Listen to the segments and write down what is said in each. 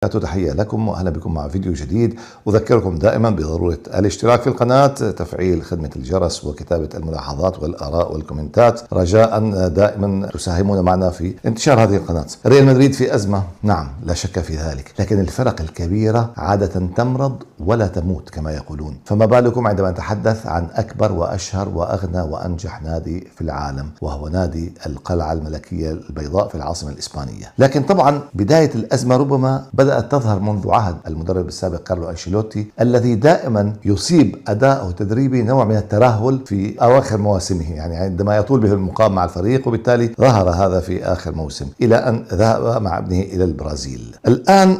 تحية لكم وأهلا بكم مع فيديو جديد. أذكركم دائما بضرورة الاشتراك في القناة، تفعيل خدمة الجرس وكتابة الملاحظات والآراء والكومنتات، رجاء دائما تساهمون معنا في انتشار هذه القناة. ريال مدريد في أزمة، نعم لا شك في ذلك، لكن الفرق الكبيرة عادة تمرض ولا تموت كما يقولون، فما بالكم عندما نتحدث عن أكبر وأشهر وأغنى وأنجح نادي في العالم، وهو نادي القلعة الملكية البيضاء في العاصمة الإسبانية. لكن طبعا بداية الأزمة ربما بدأت تظهر منذ عهد المدرب السابق كارلو أنشيلوتي، الذي دائما يصيب أداءه التدريبي نوع من الترهل في أواخر مواسمه، يعني عندما يطول به المقام مع الفريق، وبالتالي ظهر هذا في آخر موسم إلى أن ذهب مع ابنه إلى البرازيل. الآن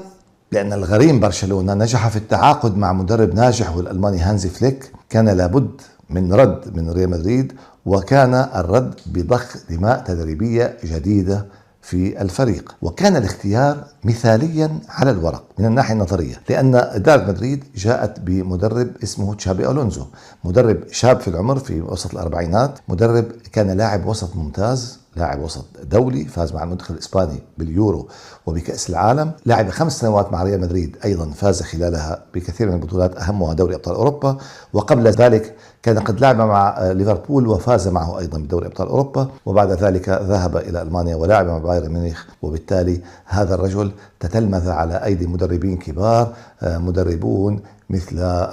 لأن الغريم برشلونة نجح في التعاقد مع مدرب ناجح والألماني هانزي فليك، كان لابد من رد من ريال مدريد، وكان الرد بضخ دماء تدريبية جديدة في الفريق، وكان الاختيار مثاليا على الورق من الناحية النظرية، لأن إدارة مدريد جاءت بمدرب اسمه تشابي ألونزو، مدرب شاب في العمر في وسط الأربعينات، مدرب كان لاعب وسط ممتاز، لاعب وسط دولي، فاز مع المنتخب الإسباني باليورو وبكأس العالم، لعب 5 سنوات مع ريال مدريد، أيضا فاز خلالها بكثير من البطولات أهمها دوري أبطال أوروبا، وقبل ذلك كان قد لعب مع ليفربول وفاز معه أيضا بدوري أبطال أوروبا، وبعد ذلك ذهب إلى ألمانيا ولعب مع بايرن ميونخ. وبالتالي هذا الرجل تتلمذ على أيدي مدربين كبار، مدربون مثل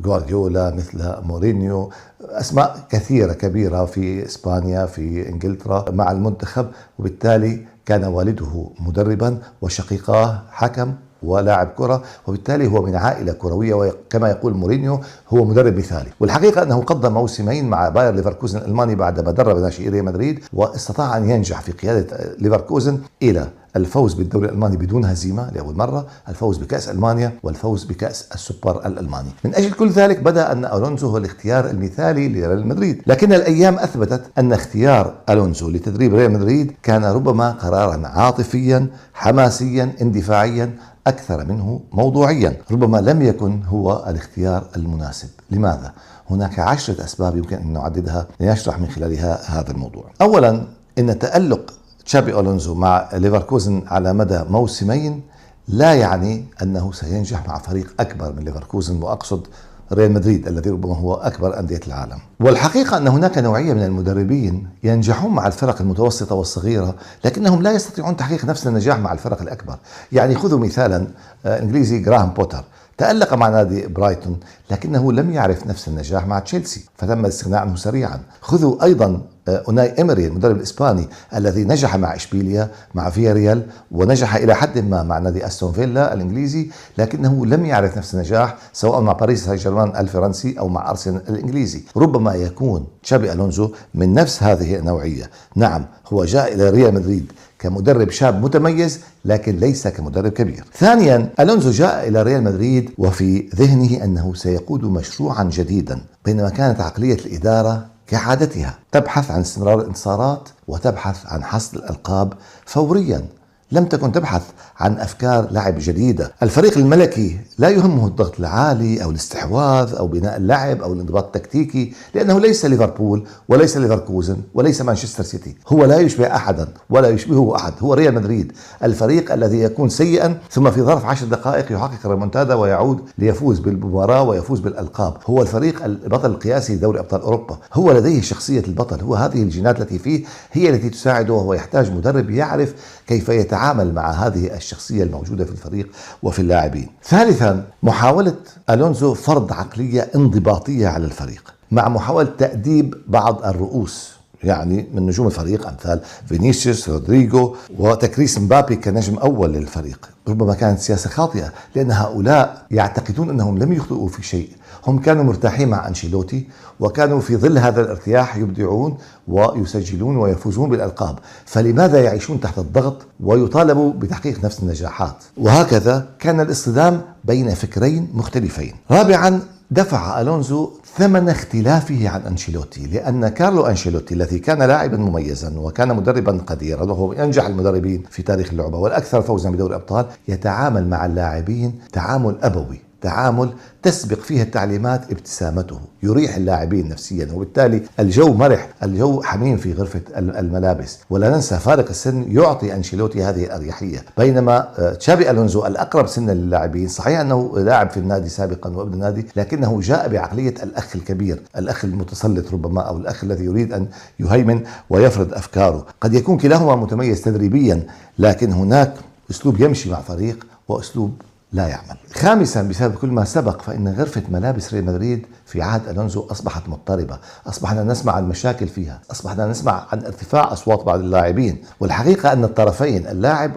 غوارديولا، مثل مورينيو، أسماء كثيرة كبيرة في إسبانيا، في إنجلترا مع المنتخب. وبالتالي كان والده مدربا وشقيقاه حكم ولاعب كرة، وبالتالي هو من عائلة كروية، وكما يقول مورينيو هو مدرب مثالي. والحقيقة أنه قضى موسمين مع باير ليفركوزن الألماني بعدما درب ناشئي ريال مدريد، واستطاع أن ينجح في قيادة ليفركوزن إلى الفوز بالدوري الألماني بدون هزيمة لأول مرة، الفوز بكأس ألمانيا، والفوز بكأس السوبر الألماني. من أجل كل ذلك بدأ أن ألونزو هو الاختيار المثالي لريال مدريد، لكن الأيام أثبتت أن اختيار ألونزو لتدريب ريال مدريد كان ربما قرارا عاطفيا حماسيا اندفاعيا أكثر منه موضوعيا، ربما لم يكن هو الاختيار المناسب. لماذا؟ هناك 10 أسباب يمكن أن نعددها لنشرح من خلالها هذا الموضوع. أولا، إن تألق تشابي ألونزو مع ليفركوزن على مدى موسمين لا يعني أنه سينجح مع فريق أكبر من ليفركوزن، وأقصد ريال مدريد الذي ربما هو أكبر أندية العالم. والحقيقة أن هناك نوعية من المدربين ينجحون مع الفرق المتوسطة والصغيرة، لكنهم لا يستطيعون تحقيق نفس النجاح مع الفرق الأكبر. يعني خذوا مثالا إنجليزي، جراهام بوتر تألق مع نادي برايتون، لكنه لم يعرف نفس النجاح مع تشيلسي، فتم الاستغناء عنه سريعا. خذوا أيضا أوناي إيمري المدرب الإسباني الذي نجح مع إشبيليا، مع فياريال، ونجح إلى حد ما مع نادي أستون فيلا الإنجليزي، لكنه لم يعرف نفس النجاح سواء مع باريس سان جيرمان الفرنسي أو مع أرسنال الإنجليزي. ربما يكون تشابي ألونزو من نفس هذه النوعية. نعم، هو جاء إلى ريال مدريد كمدرب شاب متميز، لكن ليس كمدرب كبير. ثانيا، ألونزو جاء إلى ريال مدريد وفي ذهنه أنه سيقود مشروعا جديدا، بينما كانت عقلية الإدارة كعادتها تبحث عن استمرار الانتصارات وتبحث عن حصد الألقاب فوريا، لم تكن تبحث عن أفكار لعب جديدة. الفريق الملكي لا يهمه الضغط العالي أو الاستحواذ أو بناء اللعب أو الانضباط التكتيكي، لأنه ليس ليفربول وليس ليفركوزن وليس مانشستر سيتي، هو لا يشبه أحدا ولا يشبهه أحد، هو ريال مدريد، الفريق الذي يكون سيئا ثم في ظرف 10 دقائق يحقق الريمونتادا ويعود ليفوز بالمباراة ويفوز بالألقاب. هو الفريق البطل القياسي لدوري أبطال أوروبا، هو لديه شخصية البطل، هو هذه الجينات التي فيه هي التي تساعده، وهو يحتاج مدرب يعرف كيف يتعامل مع هذه الشخصية الموجودة في الفريق وفي اللاعبين. ثالثا، محاولة ألونزو فرض عقلية انضباطية على الفريق مع محاولة تأديب بعض الرؤوس، يعني من نجوم الفريق أمثال فينيسيوس، رودريغو، وتكريس مبابي كنجم أول للفريق. ربما كانت سياسة خاطئة، لأن هؤلاء يعتقدون أنهم لم يخطئوا في شيء، هم كانوا مرتاحين مع أنشيلوتي، وكانوا في ظل هذا الارتياح يبدعون ويسجلون ويفوزون بالألقاب، فلماذا يعيشون تحت الضغط ويطالبوا بتحقيق نفس النجاحات؟ وهكذا كان الاصطدام بين فكرين مختلفين. رابعا، دفع ألونزو ثمن اختلافه عن أنشيلوتي، لأن كارلو أنشيلوتي الذي كان لاعبا مميزا وكان مدربا قديرا وهو من أنجح المدربين في تاريخ اللعبة والأكثر فوزا بدوري الأبطال، يتعامل مع اللاعبين تعامل أبوي، تعامل تسبق فيها التعليمات ابتسامته، يريح اللاعبين نفسيا، وبالتالي الجو مرح، الجو حميم في غرفة الملابس. ولا ننسى فارق السن يعطي أنشيلوتي هذه الأريحية، بينما تشابي ألونزو الأقرب سنا للاعبين، صحيح أنه لاعب في النادي سابقا وابن النادي، لكنه جاء بعقلية الأخ الكبير، الأخ المتسلط ربما، أو الأخ الذي يريد أن يهيمن ويفرض أفكاره. قد يكون كلاهما متميز تدريبيا، لكن هناك أسلوب يمشي مع فريق وأسلوب لا يعمل. خامسا، بسبب كل ما سبق، فإن غرفة ملابس ريال مدريد في عهد ألونزو أصبحت مضطربة، أصبحنا نسمع عن مشاكل فيها، أصبحنا نسمع عن ارتفاع أصوات بعض اللاعبين. والحقيقة أن الطرفين، اللاعب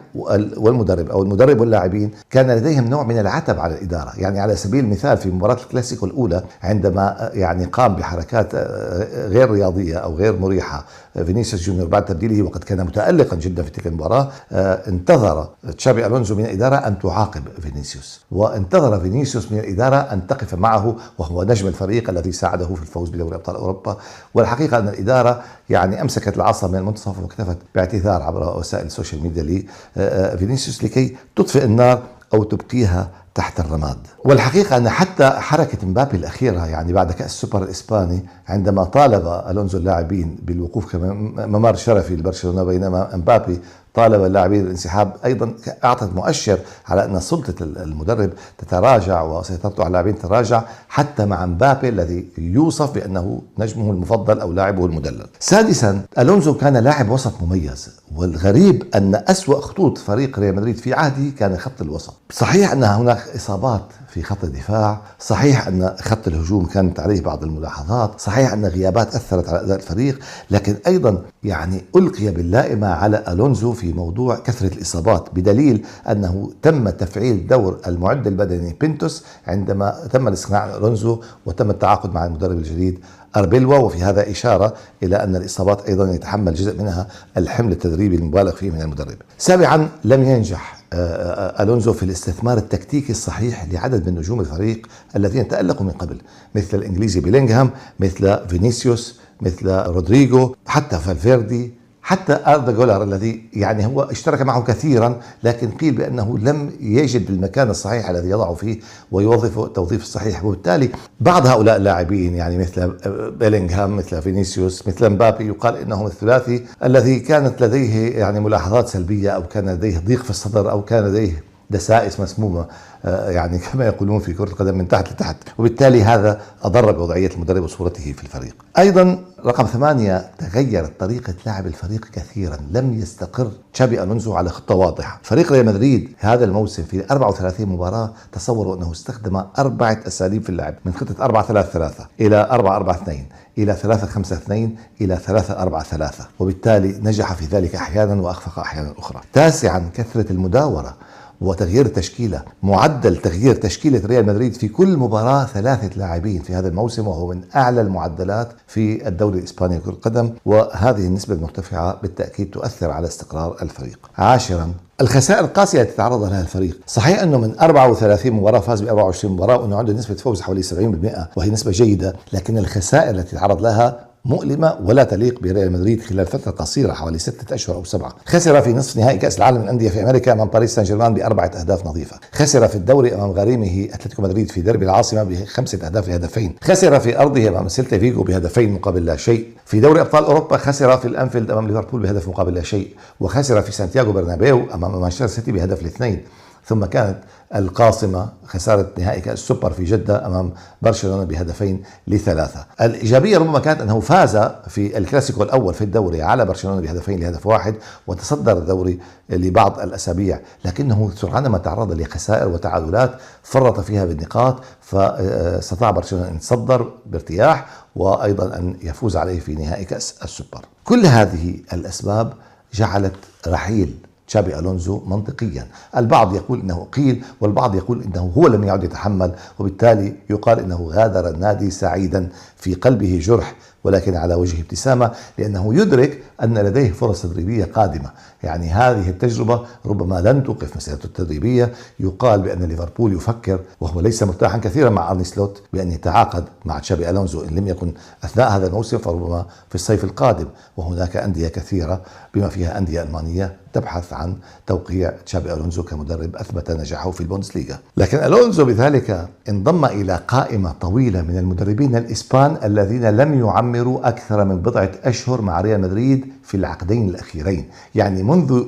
والمدرب أو المدرب واللاعبين، كان لديهم نوع من العتب على الإدارة. يعني على سبيل المثال في مباراة الكلاسيكو الأولى، عندما يعني قام بحركات غير رياضية أو غير مريحة فينيسيوس جونيور بعد تبديله، وقد كان متألقا جدا في تلك المباراة، انتظر تشابي ألونزو من الإدارة أن تعاقب فينيسيوس، وانتظر فينيسيوس من الإدارة أن تقف معه، وهو نجم الفريق الذي ساعده في الفوز بدوري أبطال أوروبا. والحقيقة أن الإدارة يعني أمسكت العصا من المنتصف واكتفت باعتذار عبر وسائل السوشيال ميديا لفينيسيوس لكي تطفئ النار أو تبقيها تحت الرماد. والحقيقة أن حتى حركة مبابي الأخيرة، يعني بعد كأس السوبر الإسباني، عندما طالب ألونزو اللاعبين بالوقوف كممر شرفي لبرشلونة، بينما مبابي طالب اللاعبين بالانسحاب، أيضا أعطت مؤشر على أن سلطة المدرب تتراجع وسيطرته على اللاعبين تتراجع، حتى مع مبابي الذي يوصف بأنه نجمه المفضل أو لاعبه المدلل. سادسا، ألونزو كان لاعب وسط مميز، والغريب أن أسوأ خطوط فريق ريال مدريد في عهده كان خط الوسط. صحيح أن هناك إصابات في خط الدفاع، صحيح أن خط الهجوم كانت عليه بعض الملاحظات، صحيح أن غيابات أثرت على أداء الفريق، لكن أيضا يعني ألقي باللائمة على ألونزو في موضوع كثرة الإصابات، بدليل أنه تم تفعيل دور المعد البدني بينتوس عندما تم الاستغناء عن ألونزو وتم التعاقد مع المدرب الجديد أربيلوا. وفي هذا إشارة إلى أن الإصابات أيضا يتحمل جزء منها الحمل التدريبي المبالغ فيه من المدرب. سابعا، لم ينجح ألونزو في الاستثمار التكتيكي الصحيح لعدد من نجوم الفريق الذين تألقوا من قبل، مثل الإنجليزي بيلينغهام، مثل فينيسيوس، مثل رودريغو، حتى فالفيردي، حتى أردا جولر الذي يعني هو اشترك معه كثيرا، لكن قيل بأنه لم يجد المكان الصحيح الذي يضع فيه ويوظفه التوظيف الصحيح. وبالتالي بعض هؤلاء اللاعبين، يعني مثل بيلينغهام، مثل فينيسيوس، مثل مبابي، يقال إنهم الثلاثي الذي كانت لديه يعني ملاحظات سلبية، أو كان لديه ضيق في الصدر، أو كان لديه دسائس مسمومة، يعني كما يقولون في كرة القدم من تحت لتحت، وبالتالي هذا أضر بوضعية المدرب وصورته في الفريق. أيضا رقم 8، تغيرت طريقة لعب الفريق كثيرا، لم يستقر تشابي ألونزو على خطة واضحة. فريق ريال مدريد هذا الموسم في 34 مباراة تصوروا أنه استخدم 4 أساليب في اللعب، من خطة 4-3-3 إلى 4-4-2 إلى 3-5-2 إلى 3-4-3، وبالتالي نجح في ذلك أحيانا وأخفق أحيانا أخرى. تاسعا، كثرة المداورة وتغيير التشكيلة. معدل تغيير تشكيلة ريال مدريد في كل مباراة 3 لاعبين في هذا الموسم، وهو من أعلى المعدلات في الدوري الإسباني لكرة القدم، وهذه النسبة المرتفعة بالتأكيد تؤثر على استقرار الفريق. عاشرا، الخسائر القاسية التي تعرض لها الفريق. صحيح أنه من 34 مباراة فاز ب 24 مباراة، وأنه عنده نسبة فوز حوالي 70%، وهي نسبة جيدة، لكن الخسائر التي تعرض لها مؤلمة ولا تليق بريال مدريد خلال فترة قصيرة حوالي 6 أشهر أو 7. خسر في نصف نهائي كأس العالم للأندية في أمريكا أمام باريس سان جيرمان ب4 أهداف نظيفة. خسر في الدوري أمام غريمه أتلتيكو مدريد في ديربي العاصمة ب5 أهداف لهدفين. خسر في أرضه أمام سيلتا فيغو بهدفين مقابل لا شيء. في دوري أبطال أوروبا خسر في الأنفيلد أمام ليفربول بهدف مقابل لا شيء. وخسر في سانتياغو برنابيو أمام مانشستر سيتي بهدف ل2. ثم كانت القاصمة خسارة نهائي كأس السوبر في جدة أمام برشلونة بهدفين ل3. الإيجابية ربما كانت أنه فاز في الكلاسيكو الأول في الدوري على برشلونة بهدفين ل1 وتصدر الدوري لبعض الأسابيع، لكنه سرعان ما تعرض لخسائر وتعادلات فرط فيها بالنقاط، فاستطاع برشلونة أن يتصدر بارتياح وأيضا أن يفوز عليه في نهائي كأس السوبر. كل هذه الأسباب جعلت رحيل تشابي ألونزو منطقيا. البعض يقول إنه قيل، والبعض يقول إنه هو لم يعد يتحمل، وبالتالي يقال إنه غادر النادي سعيدا في قلبه جرح ولكن على وجه ابتسامة، لأنه يدرك أن لديه فرص تدريبية قادمة. يعني هذه التجربة ربما لن توقف مسيرته التدريبية. يقال بأن ليفربول يفكر، وهو ليس مرتاحا كثيرا مع أرني سلوت، بأن يتعاقد مع تشابي ألونزو إن لم يكن أثناء هذا الموسم فربما في الصيف القادم. وهناك أندية كثيرة بما فيها أندية ألمانية تبحث عن توقيع تشابي ألونزو كمدرب أثبت نجاحه في البوندسليغا. لكن ألونزو بذلك انضم إلى قائمة طويلة من المدربين الإسبان الذين لم يعمروا أكثر من بضعة أشهر مع ريال مدريد في العقدين الأخيرين. يعني منذ